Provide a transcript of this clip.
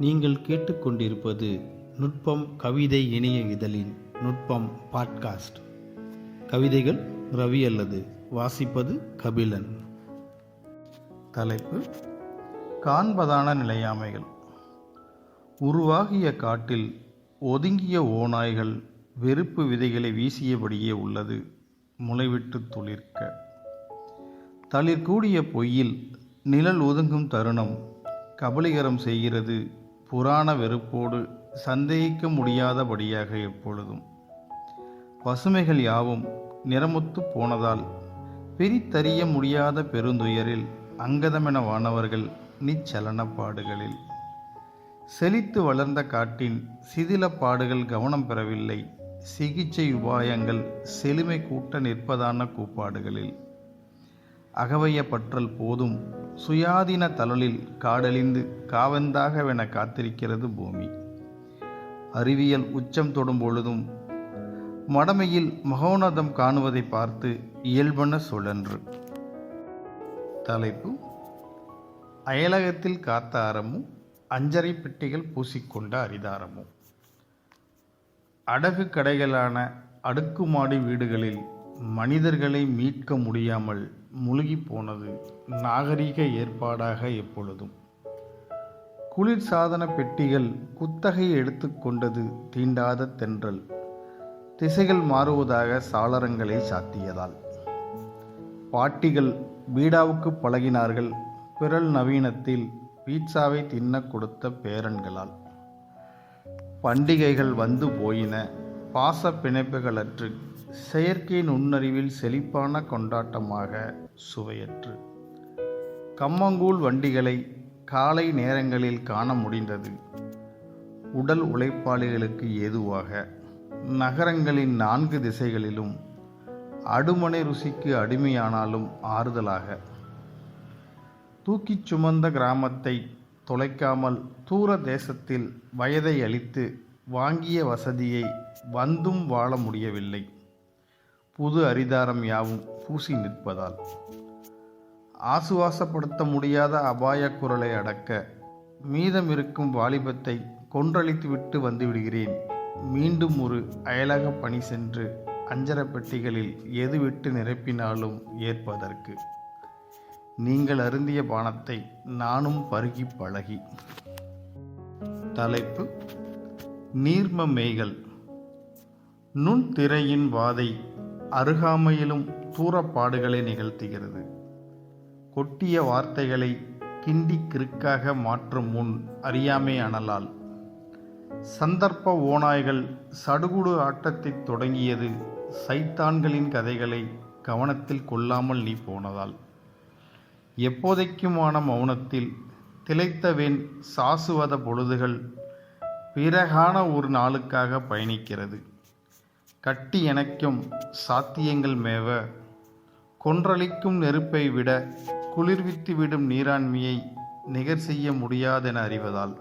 நீங்கள் கேட்டுக்கொண்டிருப்பது நுட்பம் கவிதை இணைய இதழின் நுட்பம் பாட்காஸ்ட். கவிதைகள் ரவி அல்லது வாசிப்பது கபிலன். தலைப்பு: காண்பதான நிலையாமைகள். உருவாகிய காட்டில் ஒதுங்கிய ஓநாய்கள் வெறுப்பு விதைகளை வீசியபடியே உள்ளது முளைவிட்டு துளிர்க்க. தளிர்கூடிய பொய்யில் நிழல் ஒதுங்கும் தருணம் கபலீகரம் செய்கிறது புராண வெறுப்போடு சந்தேகிக்க முடியாதபடியாக. எப்பொழுதும் பசுமைகள் யாவும் நிறமுத்து போனதால் பிரித்தறிய முடியாத பெருந்துயரில் அங்கதமென வானவர்கள் நிச்சலன பாடுகளில். செழித்து வளர்ந்த காட்டின் சிதில பாடுகள் கவனம் பெறவில்லை. சிகிச்சை உபாயங்கள் செழுமை கூட்ட நிற்பதான கூப்பாடுகளில். அகவைய பற்றல் போதும் சுயாதீன தளலில் காடழிந்து காவந்தாகவென காத்திருக்கிறது பூமி. அறிவியல் உச்சம் தொடும் பொழுதும் மடமையில் மகோனதம் காணுவதை பார்த்து இயல்பன சுழன்று. தலைப்பு: அயலகத்தில் காத்த அறமும் அஞ்சரை பெட்டிகள் பூசிக்கொண்ட அரிதாரமும். அடகு கடைகளான அடுக்குமாடி வீடுகளில் மனிதர்களை மீட்க முடியாமல் முழுகி போனது நாகரிக ஏற்பாடாக. எப்பொழுதும் குளிர்சாதன பெட்டிகள் குத்தகை எடுத்துக்கொண்டது தீண்டாத தென்றல். திசைகள் மாறுவதாக சாளரங்களை சாத்தியதால். பாட்டிகள் பீடாவுக்கு பழகினார்கள் பிறல் நவீனத்தில் பீட்சாவை தின்ன கொடுத்த பேரன்களால். பண்டிகைகள் வந்து போயின பாச பிணைப்புகளற்று. செயற்கை நுண்ணறிவில் செழிப்பான கொண்டாட்டமாக சுவையற்று. கம்மங்கூழ் வண்டிகளை காலை நேரங்களில் காண முடிந்தது உடல் உழைப்பாளிகளுக்கு ஏதுவாக. நகரங்களின் 4 திசைகளிலும் அடுமனை ருசிக்கு அடிமையானாலும் ஆறுதலாக. தூக்கிச் சுமந்த கிராமத்தை தொலைக்காமல் தூர தேசத்தில் வயதை அளித்து வாங்கிய வசதியை வந்தும் வாழ முடியவில்லை. புது அரிதாரம் யாவும் பூசி நிற்பதால். ஆசுவாசப்படுத்த முடியாத அபாய குரலை அடக்க மீதமிருக்கும் வாலிபத்தை கொன்றளித்துவிட்டு வந்துவிடுகிறேன். மீண்டும் ஒரு அயலக பணி சென்று அஞ்சர பெட்டிகளில் எது விட்டு நிரப்பினாலும் ஏற்பதற்கு. நீங்கள் அருந்திய பானத்தை நானும் பருகி பழகி. தலைப்பு: நீர்ம மேய்கள். நுண்திரையின் வாதை அருகாமையிலும் தூரப்பாடுகளை நிகழ்த்துகிறது. கொட்டிய வார்த்தைகளை கிண்டி கிறுக்காக மாற்றும் முன் அறியாமை அனலால். சந்தர்ப்ப ஓநாய்கள் சடுகுடு ஆட்டத்தை தொடங்கியது சைத்தான்களின் கதைகளை கவனத்தில் கொள்ளாமல் நீ போனதால். எப்போதைக்குமான மௌனத்தில் திளைத்தவேன் சாசுவத பொழுதுகள் பிறகான ஒரு நாளுக்காக பயணிக்கிறது. கட்டி எனக்கும் சாத்தியங்கள் மேவ கொன்றளிக்கும் நெருப்பை விட குளிர்வித்து விடும் நீராண்மையை நிகர் செய்ய முடியாதென அறிவதால்.